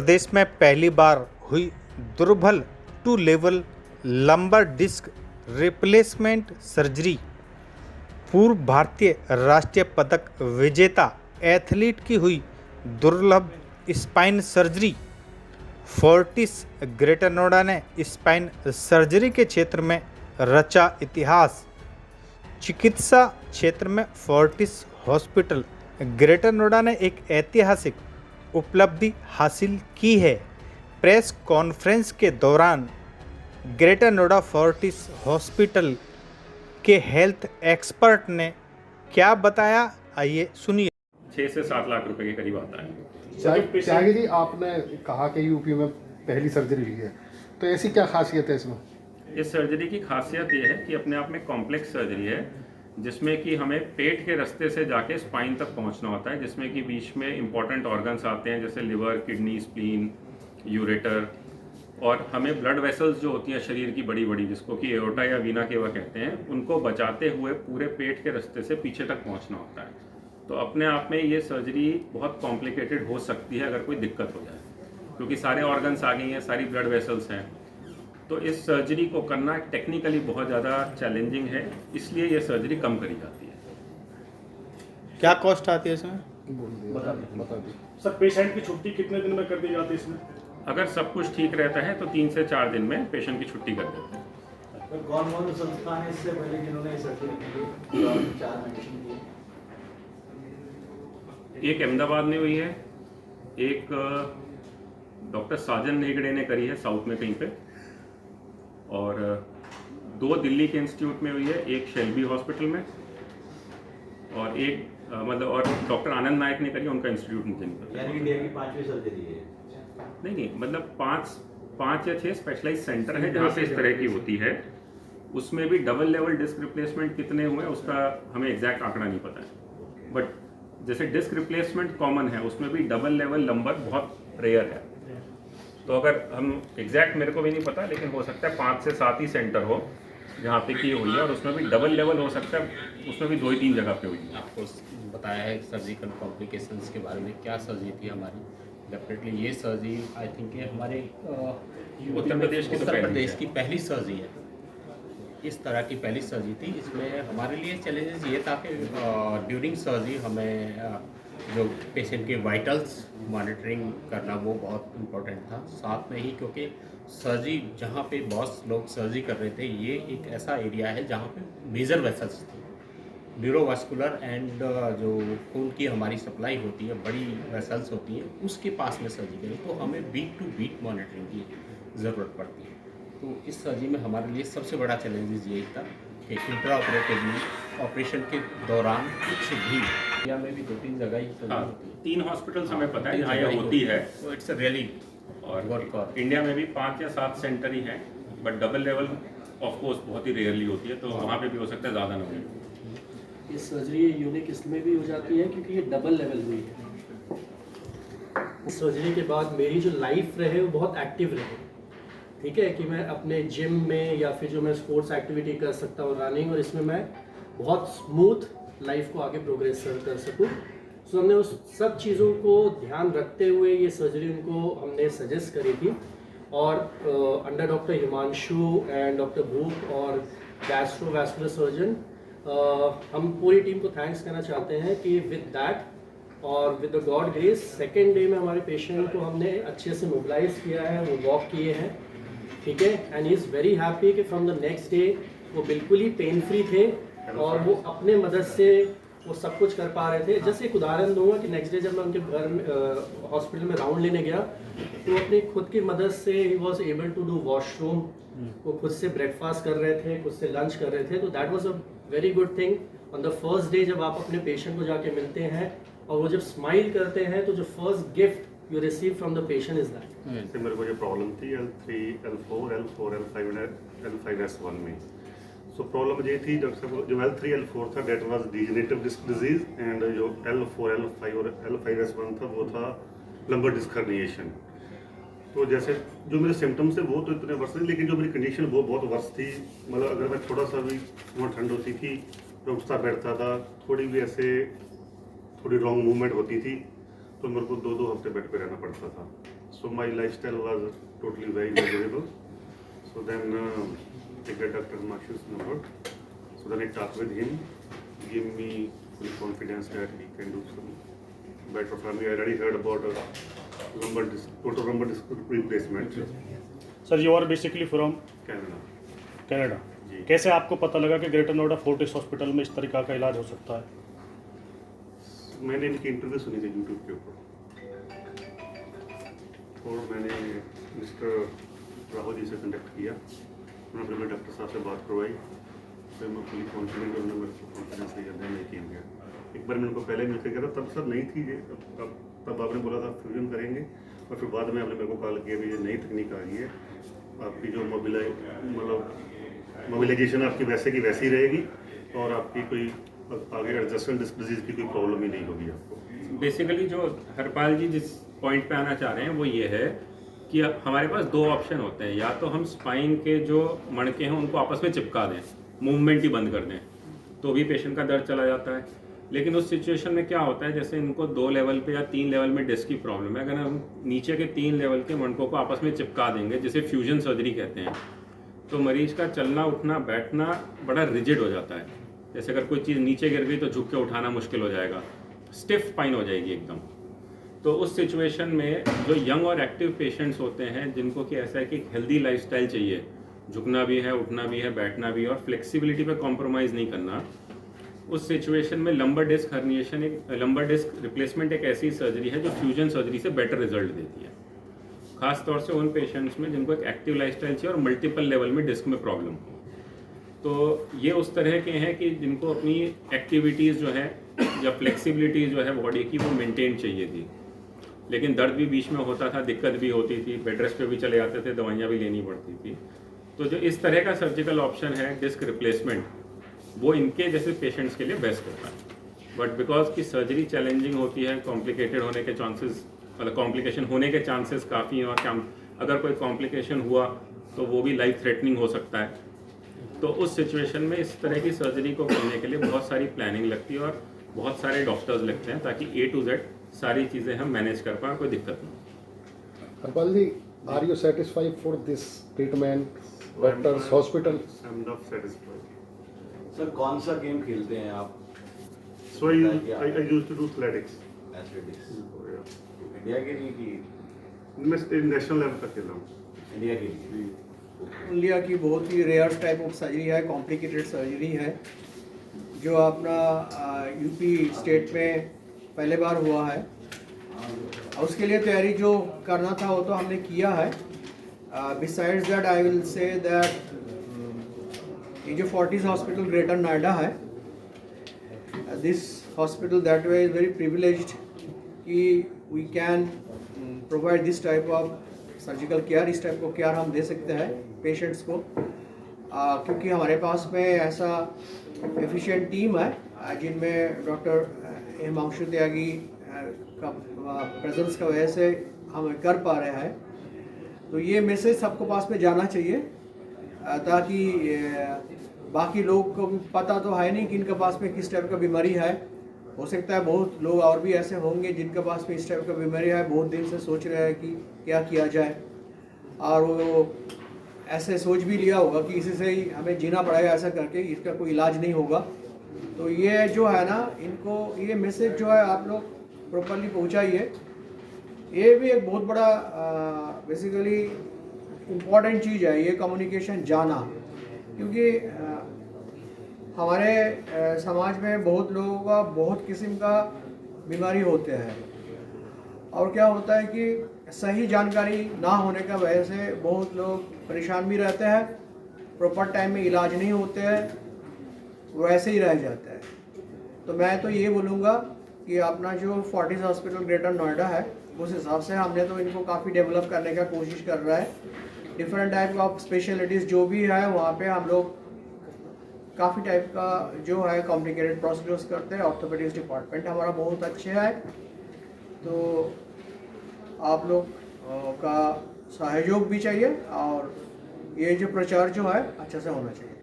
प्रदेश में पहली बार हुई दुर्बल two level lumbar disc replacement surgery. पूर्व भारतीय राष्ट्रीय पदक विजेता एथलीट की हुई दुर्लभ spine surgery. Fortis Greater Noida ने स्पाइन सर्जरी के क्षेत्र में रचा इतिहास। चिकित्सा क्षेत्र में फोर्टिस हॉस्पिटल ग्रेटर नोएडा ने एक ऐतिहासिक उपलब्धि हासिल की है। प्रेस कॉन्फ्रेंस के दौरान ग्रेटर नोएडा फोर्टिस हॉस्पिटल के हेल्थ एक्सपर्ट ने क्या बताया, आइए सुनिए। 6 से 7 लाख रुपए के करीब आता है। त्यागी जी, आपने कहा कि यूपी में पहली सर्जरी ली है, तो ऐसी क्या खासियत है इसमें? इस सर्जरी की खासियत ये है कि अपने आप में कॉम्प्लेक्स सर्जरी है, जिसमें कि हमें पेट के रास्ते से जाके स्पाइन तक पहुंचना होता है, जिसमें कि बीच में इंपॉर्टेंट ऑर्गन्स आते हैं जैसे लिवर, किडनी, स्प्लीन, यूरेटर, और हमें ब्लड वेसल्स जो होती हैं शरीर की बड़ी बड़ी, जिसको कि एओर्टा या वीना केवा कहते हैं, उनको बचाते हुए पूरे पेट के रास्ते से पीछे तक पहुंचना होता है। तो अपने आप में ये सर्जरी बहुत कॉम्प्लिकेटेड हो सकती है अगर कोई दिक्कत हो जाए, क्योंकि सारे ऑर्गन्स आ गई हैं, सारी ब्लड वेसल्स हैं। तो इस सर्जरी को करना टेक्निकली बहुत ज़्यादा चैलेंजिंग है, इसलिए ये सर्जरी कम करी जाती है। क्या कॉस्ट आती है इसमें? बता दी। सर, पेशेंट की छुट्टी कितने दिन में कर दी जाती है इसमें? अगर सब कुछ ठीक रहता है तो 3 से 4 दिन में पेशेंट की छुट्टी कर देते हैं। तो कौन कौन संस्थान है इससे पहले जिन्होंने सर्जरी की है और 4 मेडिसिन की है? एक अहमदाबाद में हुई है, एक डॉक्टर साजन हेगड़े ने करी है साउथ में कहीं पे, और 2 दिल्ली के इंस्टीट्यूट में हुई है, एक शेल्बी हॉस्पिटल में, और एक और डॉक्टर आनंद नायक ने करी है, उनका इंस्टीट्यूट मुझे नहीं पता। यानी इंडिया की 5वीं सर्जरी है? नहीं, मतलब 5 या 6 स्पेशलाइज सेंटर है जहाँ पे इस तरह की होती है। उसमें भी डबल लेवल डिस्क रिप्लेसमेंट कितने हुए उसका हमें एग्जैक्ट आंकड़ा नहीं पता है, बट जैसे डिस्क रिप्लेसमेंट कॉमन है, उसमें भी डबल लेवल नंबर बहुत रेयर है। तो अगर हम एग्जैक्ट, मेरे को भी नहीं पता, लेकिन हो सकता है 5 से 7 ही सेंटर हो जहाँ पे की हुई है, और उसमें भी डबल लेवल हो सकता है, उसमें भी 2 ही 3 जगह पे हुई है। आपको बताया है सर्जिकल कॉम्प्लिकेशंस के बारे में। क्या सर्जरी थी हमारी? डेफिनेटली ये सर्जरी आई थिंक ये हमारे उत्तर प्रदेश की पहली सर्जरी है। इस तरह की पहली सर्जरी थी। इसमें हमारे लिए चैलेंजेस ये था कि ड्यूरिंग सर्जरी हमें जो पेशेंट के वाइटल्स मॉनिटरिंग करना वो बहुत इम्पोर्टेंट था। साथ में ही क्योंकि सर्जरी जहाँ पे बहुत लोग सर्जरी कर रहे थे, ये एक ऐसा एरिया है जहाँ पे मेजर वेसल्स थी, न्यूरोवास्कुलर एंड जो खून की हमारी सप्लाई होती है, बड़ी वेसल्स होती हैं, उसके पास में सर्जरी करें तो हमें बीट टू बीट मॉनिटरिंग की ज़रूरत पड़ती है। तो इस सर्जरी में हमारे लिए सबसे बड़ा चैलेंजेस यही था कि इंट्रा ऑपरेटिवली ऑपरेशन के दौरान कुछ भी इंडिया में भी 2-3 जगह ही सर्जरी होती है। 3 हॉस्पिटल्स हमें पता है जहाँ ये होती है, तो इट्स रियली और इंडिया में भी 5 या 7 सेंटर ही हैं, but double level of course बहुत ही रेयरली होती है, तो वहाँ पे भी हो सकता है ज़्यादा ना हो। ये सर्जरी यूनिक इसमें भी हो जाती है क्योंकि ये डबल लेवल हुई है। इस सर्जरी के बाद मेरी जो लाइफ रहे वो बहुत एक्टिव रहे, ठीक है, कि मैं अपने जिम में या फिर जो मैं स्पोर्ट्स एक्टिविटी कर सकता हूँ, रनिंग, और इसमें मैं बहुत स्मूथ लाइफ को आगे प्रोग्रेस कर सकूँ। सो हमने उस सब चीज़ों को ध्यान रखते हुए ये सर्जरी उनको हमने सजेस्ट करी थी, और under doctor Himanshu and doctor भूप और गैस्ट्रोवैस्कुलर सर्जन, हम पूरी टीम को थैंक्स करना चाहते हैं कि विद दैट और with the God grace second day में हमारे पेशेंट को हमने अच्छे से मोबिलाइज किया है, वो वॉक किए हैं, ठीक है, and he is very happy कि फ्रॉम द नेक्स्ट डे वो बिल्कुल ही पेन फ्री थे और वो अपने मदद से वो सब कुछ कर पा रहे थे। जैसे एक उदाहरण दूंगा कि नेक्स्ट डे जब मैं उनके घर में हॉस्पिटल में राउंड लेने गया तो अपनी खुद की मदद से ही was able to do washroom, वो खुद से ब्रेकफास्ट कर रहे थे, खुद से लंच कर रहे थे। तो that was a very good thing on the first day. जब आप अपने पेशेंट को जाके मिलते हैं और वो जब स्माइल करते हैं तो जो first gift you receive from the patient is that. मेरे को जो प्रॉब्लम थी L3, L4, L4, L5 L5S1 में, सो प्रॉब्लम ये थी जब जो L3, L4 था that was degenerative disc disease, and जो L4, L5 और L5S1 था वो था लंबर डिस्क हर्निएशन। तो जैसे जो मेरे सिम्टम्स थे वो तो इतने वर्ष नहीं, लेकिन जो मेरी कंडीशन वो बहुत वर्ष थी। मतलब अगर मैं थोड़ा सा भी वहाँ ठंड होती थी, मैं उठता बैठता था, थोड़ी भी ऐसे थोड़ी रॉन्ग मूवमेंट होती थी तो मेरे को 2-2 हफ्ते बेड पे रहना पड़ता था। So my lifestyle was totally very miserable. So then I get Dr. Himanshu's number. So then I talked with him, gave me full confidence that he can do some better for me. I already heard about total lumbar disc replacement, sir you are basically from Canada. Canada. जी। कैसे आपको पता लगा कि greater Noida Fortis hospital में इस तरीका का इलाज हो सकता है? मैंने इनकी इंटरव्यू सुनी थी यूट्यूब के ऊपर, और मैंने मिस्टर राहुल जी से कनेक्ट किया। उन्होंने फिर मैं डॉक्टर साहब से बात करवाई, फिर मैं फुली कॉन्फिडेंट, उन्होंने मेरे को कॉन्फिडेंस दिया, नहीं किया गया। एक बार मैंने उनको पहले मिलकर कहा था, तब सर नहीं थी ये, तब आपने बोला था फ्यूजन करेंगे, और फिर बाद में आपने मेरे को कॉल किया भी ये नई तकनीक आ रही है, आपकी जो मोबिलाइजेशन आपकी वैसे की वैसी रहेगी, और आपकी कोई आगे एडजस्टमेंट डिजीज की कोई प्रॉब्लम ही नहीं होगी आपको। बेसिकली जो हरपाल जी जिस पॉइंट पे आना चाह रहे हैं वो ये है कि हमारे पास दो ऑप्शन होते हैं, या तो हम स्पाइन के जो मणके हैं उनको आपस में चिपका दें, मूवमेंट ही बंद कर दें, तो भी पेशेंट का दर्द चला जाता है। लेकिन उस सिचुएशन में क्या होता है, जैसे इनको 2 लेवल पे या 3 लेवल में डिस्क की प्रॉब्लम है, अगर हम नीचे के 3 लेवल के मणकों को आपस में चिपका देंगे, जिसे फ्यूजन सर्जरी कहते हैं, तो मरीज का चलना उठना बैठना बड़ा रिजिड हो जाता है। जैसे अगर कोई चीज़ नीचे गिर गई तो झुक के उठाना मुश्किल हो जाएगा, स्टिफ स्पाइन हो जाएगी एकदम। तो उस सिचुएशन में जो यंग और एक्टिव पेशेंट्स होते हैं, जिनको कि ऐसा है कि हेल्दी लाइफस्टाइल चाहिए, झुकना भी है, उठना भी है, बैठना भी है, और फ्लेक्सिबिलिटी पे कॉम्प्रोमाइज़ नहीं करना, उस सिचुएशन में lumbar disc herniation, lumbar disc replacement एक ऐसी सर्जरी है जो फ्यूजन सर्जरी से बेटर रिजल्ट देती है, खास तौर से उन पेशेंट्स में जिनको एक एक्टिव लाइफस्टाइल चाहिए और मल्टीपल लेवल में डिस्क में प्रॉब्लम हो। तो ये उस तरह के हैं कि जिनको अपनी एक्टिविटीज़ जो है या फ्लेक्सिबिलिटी जो है बॉडी की वो मेंटेन चाहिए थी, लेकिन दर्द भी बीच में होता था, दिक्कत भी होती थी, बेड रेस्ट पे भी चले जाते थे, दवाइयाँ भी लेनी पड़ती थी। तो जो इस तरह का सर्जिकल ऑप्शन है डिस्क रिप्लेसमेंट, वो इनके जैसे पेशेंट्स के लिए बेस्ट होता है। बट बिकॉज की सर्जरी चैलेंजिंग होती है, कॉम्प्लिकेटेड होने के चांसेस, मतलब कॉम्प्लिकेशन होने के चांसेस काफ़ी हैं, और अगर कोई कॉम्प्लिकेशन हुआ तो वो भी लाइफ थ्रेटनिंग हो सकता है। तो उस सिचुएशन में इस तरह की सर्जरी को करने के लिए बहुत सारी प्लानिंग लगती है और बहुत सारे डॉक्टर्स लगते हैं, ताकि A to Z सारी चीज़ें हम मैनेज कर पाएँ, कोई दिक्कत नहीं। Harpal ji, are you satisfied for this treatment, doctors, hospital? I am not satisfied. Sir कौन सा गेम खेलते हैं आप? So I used to do athletics. Athletics Oh, yeah. India के लिए कि मैं नेशनल लेवल तक खेला हूँ। इंडिया के लिए? इंडिया की बहुत ही रेयर टाइप ऑफ सर्जरी है, कॉम्प्लिकेटेड सर्जरी है, जो अपना यूपी स्टेट में पहले बार हुआ है। उसके लिए तैयारी जो करना था वो तो हमने किया है। Besides that I will say that ये जो फोर्टिस हॉस्पिटल ग्रेटर नोएडा है, this hospital that way is very privileged कि we can provide this type of surgical care, इस टाइप को केयर हम दे सकते हैं पेशेंट्स को, क्योंकि हमारे पास में ऐसा एफिशिएंट टीम है जिनमें डॉक्टर हिमांशु त्यागी का प्रेजेंस का वजह से हम कर पा रहे हैं। तो ये मैसेज सबको पास में जाना चाहिए, ताकि बाकी लोग को पता तो है नहीं कि इनके पास में किस टाइप का बीमारी है। हो सकता है बहुत लोग और भी ऐसे होंगे जिनके पास में इस टाइप का बीमारी है, बहुत दिन से सोच रहे हैं कि क्या किया जाए, और वो ऐसे सोच भी लिया होगा कि इसी से ही हमें जीना पड़ेगा, ऐसा करके इसका कोई इलाज नहीं होगा। तो ये जो है ना, इनको ये मैसेज जो है आप लोग प्रॉपरली पहुंचाइए। ये भी एक बहुत बड़ा बेसिकली इम्पॉर्टेंट चीज़ है, ये कम्युनिकेशन जाना, क्योंकि हमारे समाज में बहुत लोगों का बहुत किस्म का बीमारी होते हैं, और क्या होता है कि सही जानकारी ना होने का वजह से बहुत लोग परेशान भी रहते हैं, प्रॉपर टाइम में इलाज नहीं होते हैं, वैसे ही रह जाते हैं। तो मैं तो ये बोलूँगा कि अपना जो फोर्टिस हॉस्पिटल ग्रेटर नोएडा है, उस हिसाब से हमने तो इनको काफ़ी डेवलप करने का कोशिश कर रहा है। डिफरेंट टाइप ऑफ स्पेशलिटीज़ जो भी है वहाँ पे हम लोग काफ़ी टाइप का जो है कॉम्प्लिकेटेड प्रोसीजर्स करते हैं। ऑर्थोपेडिक्स डिपार्टमेंट हमारा बहुत अच्छे है, तो आप लोग का सहयोग भी चाहिए, और ये जो प्रचार जो है अच्छे से होना चाहिए।